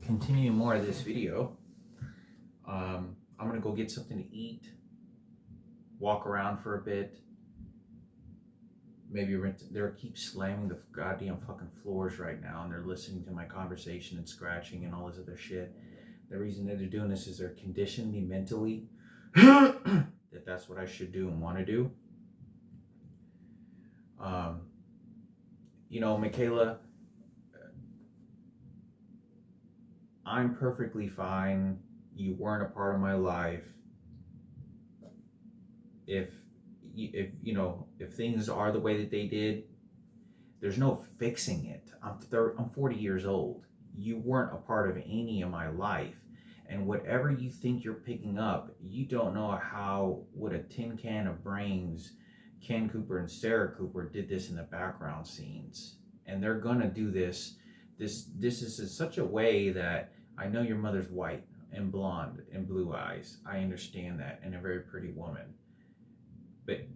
continue more of this video. I'm gonna go get something to eat, walk around for a bit. Maybe they keep slamming the goddamn fucking floors right now, and they're listening to my conversation and scratching and all this other shit. The reason that they're doing this is they're conditioning me mentally that that's what I should do and want to do. Michaela, I'm perfectly fine. You weren't a part of my life. If things are the way that they did, there's no fixing it. I'm 40 years old. You weren't a part of any of my life. And whatever you think you're picking up, you don't know what a tin can of brains, Ken Cooper and Sarah Cooper did this in the background scenes. And they're gonna do this. This is in such a way that I know your mother's white and blonde and blue eyes. I understand that, and a very pretty woman. But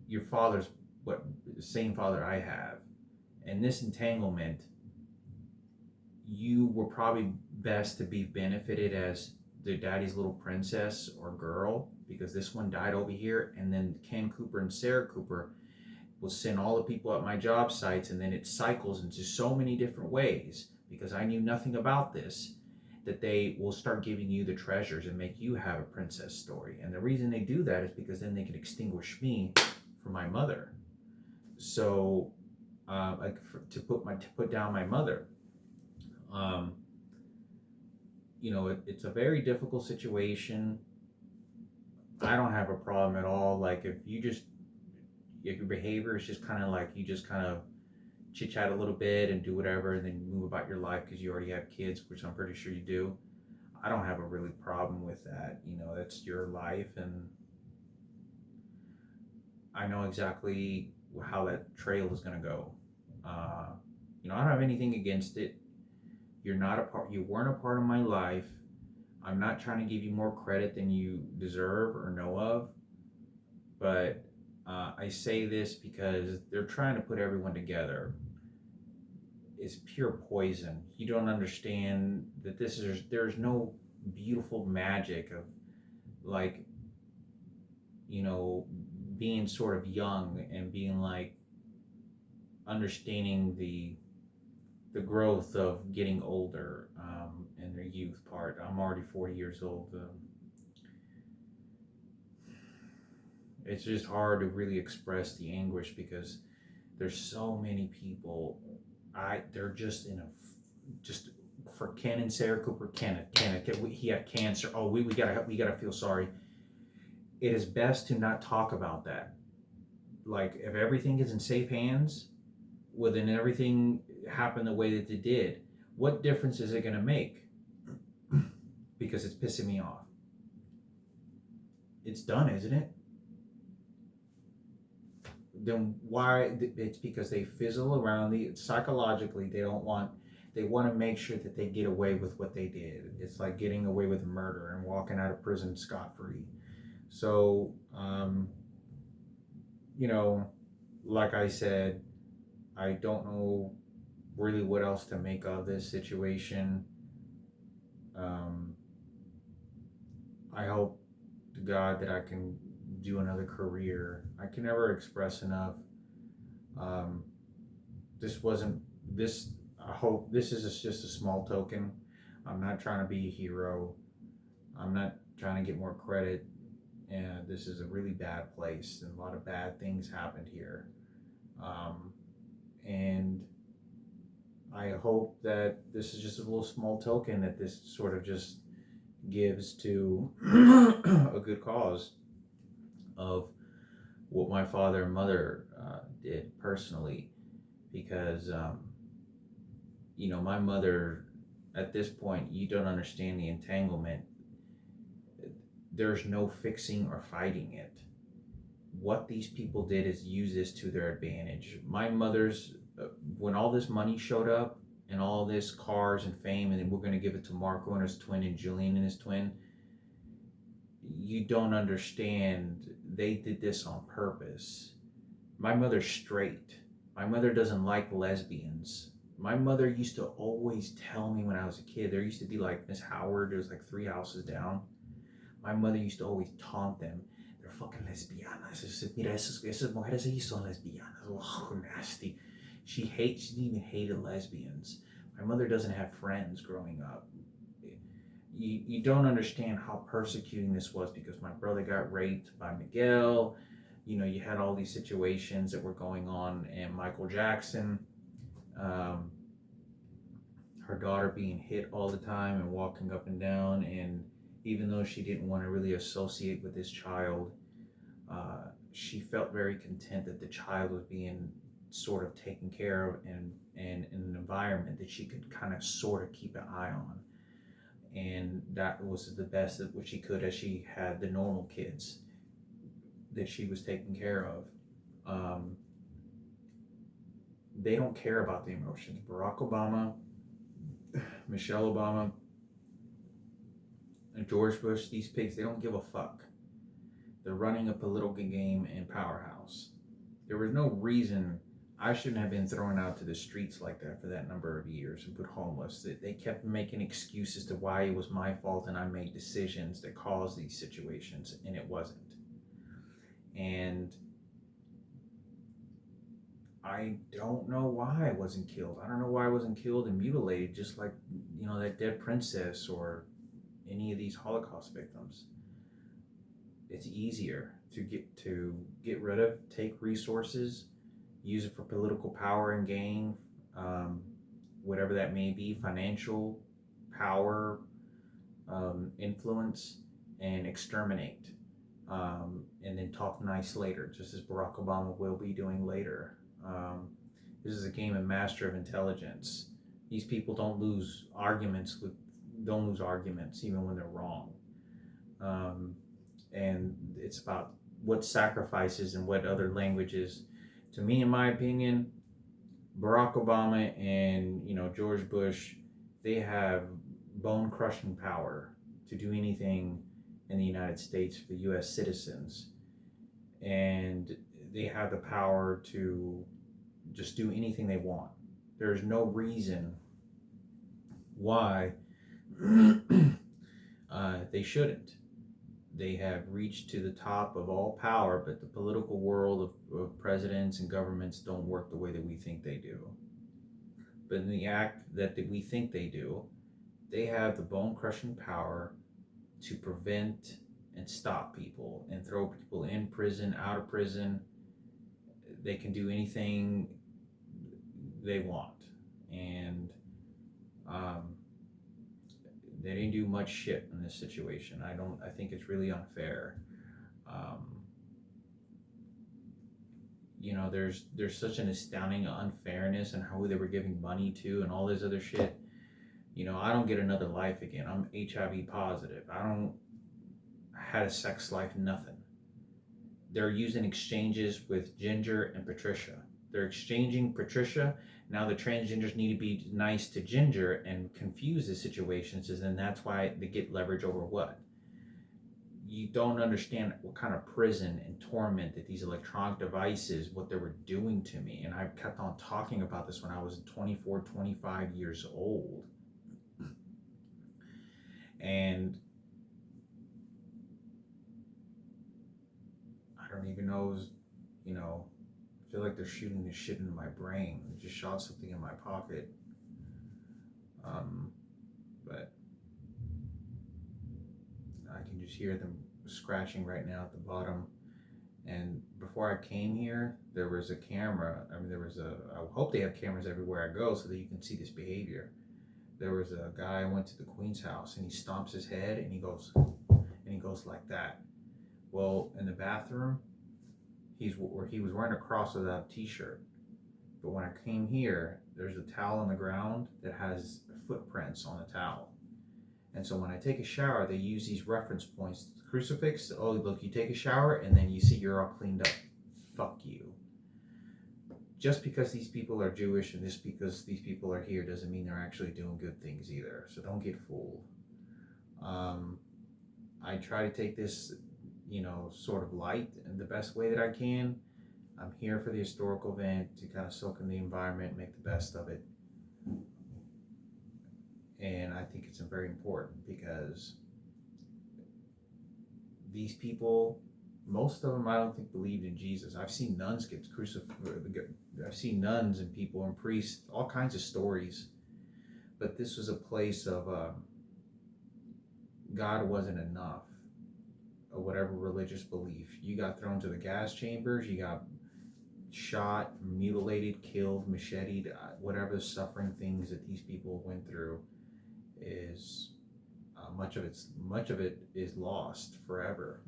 your father's the same father I have. And this entanglement, you were probably best to be benefited as the daddy's little princess or girl, because this one died over here, and then Ken Cooper and Sarah Cooper will send all the people at my job sites, and then it cycles into so many different ways, because I knew nothing about this, that they will start giving you the treasures and make you have a princess story. And the reason they do that is because then they can extinguish me for my mother. So to put down my mother. It's a very difficult situation. I don't have a problem at all. Like if your behavior is just kind of like you just kind of chit chat a little bit and do whatever, and then move about your life because you already have kids, which I'm pretty sure you do. I don't have a really problem with that. That's your life, and I know exactly how that trail is going to go. I don't have anything against it. You weren't a part of my life. I'm not trying to give you more credit than you deserve or know of, but I say this because they're trying to put everyone together. It's pure poison. You don't understand that there's no beautiful magic of being sort of young and being understanding the growth of getting older and the youth part. I'm already 40 years old. It's just hard to really express the anguish because there's so many people. They're just for Ken and Sarah Cooper. Kenneth, he had cancer. Oh, we gotta feel sorry. It is best to not talk about that. Like if everything is in safe hands, well then everything happened the way that it did. What difference is it going to make? Because it's pissing me off. It's done, isn't it? Then why? It's because they fizzle around. Psychologically, they want to make sure that they get away with what they did. It's like getting away with murder and walking out of prison scot-free. So, like I said, I don't know really what else to make of this situation. I hope to God that I can do another career. I can never express enough. I hope this is just a small token. I'm not trying to be a hero. I'm not trying to get more credit. And this is a really bad place, and a lot of bad things happened here. And I hope that this is just a little small token that this sort of just gives to a good cause of what my father and mother did personally, because my mother, at this point, you don't understand the entanglement. There's no fixing or fighting it. What these people did is use this to their advantage. My mother's, when all this money showed up and all this cars and fame, and then we're going to give it to Marco and his twin and Julian and his twin, you don't understand. They did this on purpose. My mother's straight. My mother doesn't like lesbians. My mother used to always tell me when I was a kid, there used to be like Miss Howard, there was like 3 houses down. My mother used to always taunt them. They're fucking lesbianas. Mira, esas mujeres ahí son lesbianas. Oh, nasty. She even hated lesbians. My mother doesn't have friends growing up. You don't understand how persecuting this was, because my brother got raped by Miguel. You had all these situations that were going on, and Michael Jackson, um, her daughter being hit all the time and walking up and down, and even though she didn't want to really associate with this child, she felt very content that the child was being sort of taken care of, and in an environment that she could kind of sort of keep an eye on. And that was the best of what she could, as she had the normal kids that she was taking care of. They don't care about the emotions. Barack Obama, Michelle Obama, and George Bush, these pigs, they don't give a fuck. They're running a political game in Powerhouse. There was no reason I shouldn't have been thrown out to the streets like that for that number of years and put homeless. They kept making excuses to why it was my fault and I made decisions that caused these situations, and it wasn't. And I don't know why I wasn't killed. I don't know why I wasn't killed and mutilated, just like, that dead princess or any of these Holocaust victims. It's easier to get rid of, take resources, use it for political power and gain, whatever that may be, financial power, influence, and exterminate, and then talk nice later, just as Barack Obama will be doing later. This is a game of master of intelligence. These people don't lose arguments even when they're wrong. And it's about what sacrifices and what other languages. To me, in my opinion, Barack Obama and George Bush, they have bone crushing power to do anything in the United States for the U.S. citizens, and they have the power to just do anything they want. There's no reason why they shouldn't. They have reached to the top of all power, but the political world of presidents and governments don't work the way that we think they do. But in the act that we think they do, they have the bone-crushing power to prevent and stop people and throw people in prison, out of prison. They can do anything they want. And they didn't do much shit in this situation. I think it's really unfair. There's such an astounding unfairness in who they were giving money to and all this other shit. I don't get another life again. I'm HIV positive. I don't had a sex life, nothing. They're using exchanges with Ginger and Patricia. They're exchanging Patricia. Now the transgenders need to be nice to Ginger and confuse the situations, and then that's why they get leverage over what? You don't understand what kind of prison and torment that these electronic devices, what they were doing to me. And I kept on talking about this when I was 24, 25 years old. And I don't even know, I feel like they're shooting this shit into my brain. They just shot something in my pocket. But I can just hear them scratching right now at the bottom. And before I came here, there was a camera. I hope they have cameras everywhere I go so that you can see this behavior. There was a guy, I went to the Queen's house, and he stomps his head and he goes like that. Well, in the bathroom, he was wearing a cross without a t-shirt. But when I came here, there's a towel on the ground that has footprints on the towel. And so when I take a shower, they use these reference points. Crucifix, oh, look, you take a shower and then you see you're all cleaned up. Fuck you. Just because these people are Jewish and just because these people are here doesn't mean they're actually doing good things either. So don't get fooled. I try to take this, sort of light in the best way that I can. I'm here for the historical event to kind of soak in the environment, make the best of it. And I think it's very important because these people, most of them, I don't think believed in Jesus. I've seen nuns get crucified. I've seen nuns and people and priests, all kinds of stories. But this was a place of God wasn't enough, of whatever religious belief. You got thrown to the gas chambers, you got shot, mutilated, killed, macheted, whatever suffering things that these people went through is much of it is lost forever.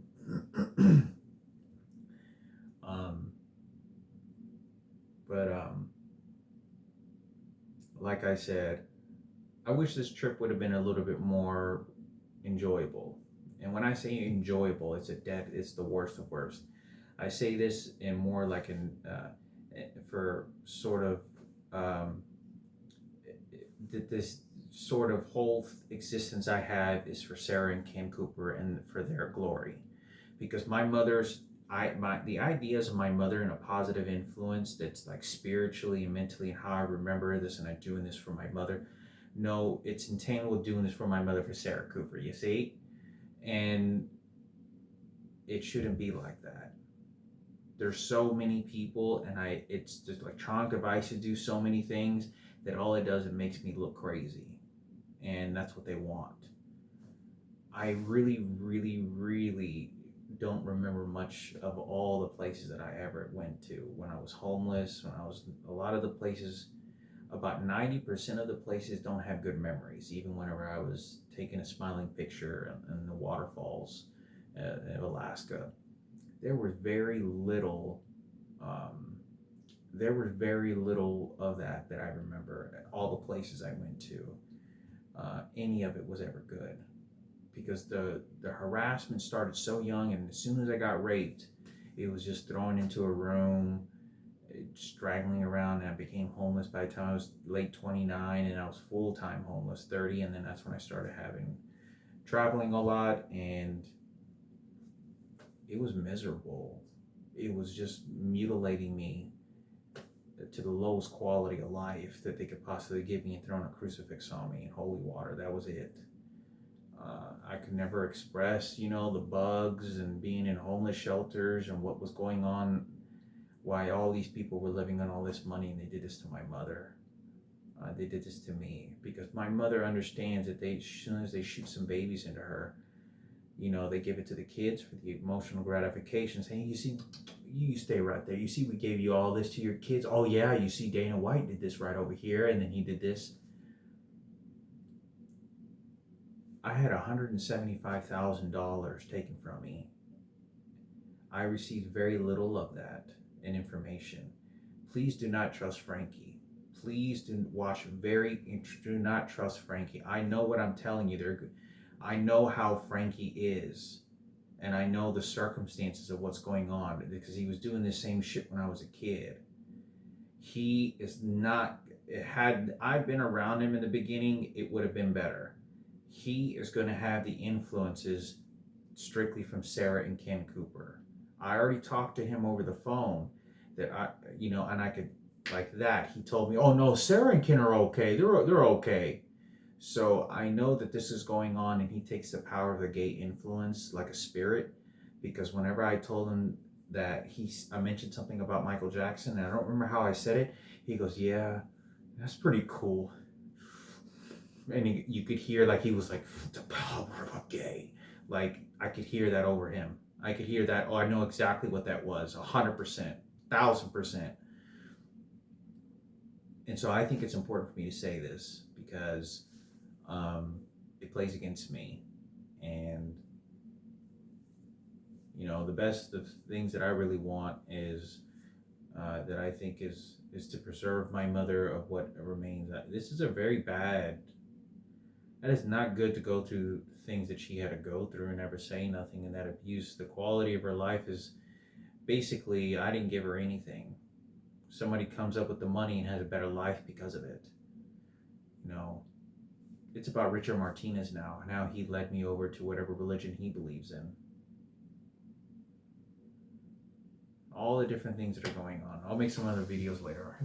um, but like I said, I wish this trip would have been a little bit more enjoyable. And when I say enjoyable, it's the worst of worst. I say this in more like for sort of this sort of whole existence I have is for Sarah and Ken Cooper and for their glory, because the ideas of my mother and a positive influence that's like spiritually and mentally and how I remember this and I'm doing this for my mother. No, it's entangled with doing this for my mother for Sarah Cooper, you see? And it shouldn't be like that. There's so many people, and it's just electronic devices do so many things that all it does, it makes me look crazy. And that's what they want. I really, really, really don't remember much of all the places that I ever went to. When I was homeless, a lot of the places, about 90% of the places don't have good memories. Even whenever I was taking a smiling picture in the waterfalls in Alaska, there was very little of that I remember. All the places I went to, any of it was ever good, because the harassment started so young, and as soon as I got raped, it was just thrown into a room, straggling around, and I became homeless by the time I was late 29, and I was full-time homeless 30, and then that's when I started traveling a lot, and it was miserable. It was just mutilating me to the lowest quality of life that they could possibly give me, and throwing a crucifix on me and holy water. That was it. I could never express, the bugs and being in homeless shelters and what was going on, why all these people were living on all this money, and they did this to my mother. They did this to me because my mother understands that as soon as they shoot some babies into her, they give it to the kids for the emotional gratification, saying, you see, you stay right there. You see, we gave you all this to your kids. Oh yeah, you see, Dana White did this right over here, and then he did this. I had $175,000 taken from me. I received very little of that in information. Please do not trust Frankie. Please do not trust Frankie. I know what I'm telling you. I know how Frankie is, and I know the circumstances of what's going on, because he was doing the same shit when I was a kid. He is not. Had I been around him in the beginning, it would have been better. He is going to have the influences strictly from Sarah and Ken Cooper. I already talked to him over the phone and I could, like that. He told me, "Oh no, Sarah and Ken are okay. They're okay." So I know that this is going on, and he takes the power of the gay influence like a spirit, because whenever I told him that I mentioned something about Michael Jackson, and I don't remember how I said it, he goes, "Yeah, that's pretty cool." And you could hear like he was like, "The power of a gay." Like I could hear that over him. I could hear that. Oh, I know exactly what that was. 100%, 1,000%. And so I think it's important for me to say this because it plays against me. And the best of things that I really want is that I think is to preserve my mother of what remains. This is that is not good to go through things that she had to go through and never say nothing, and that abuse. The quality of her life is basically, I didn't give her anything. Somebody comes up with the money and has a better life because of it. It's about Richard Martinez now, and how he led me over to whatever religion he believes in. All the different things that are going on. I'll make some other videos later.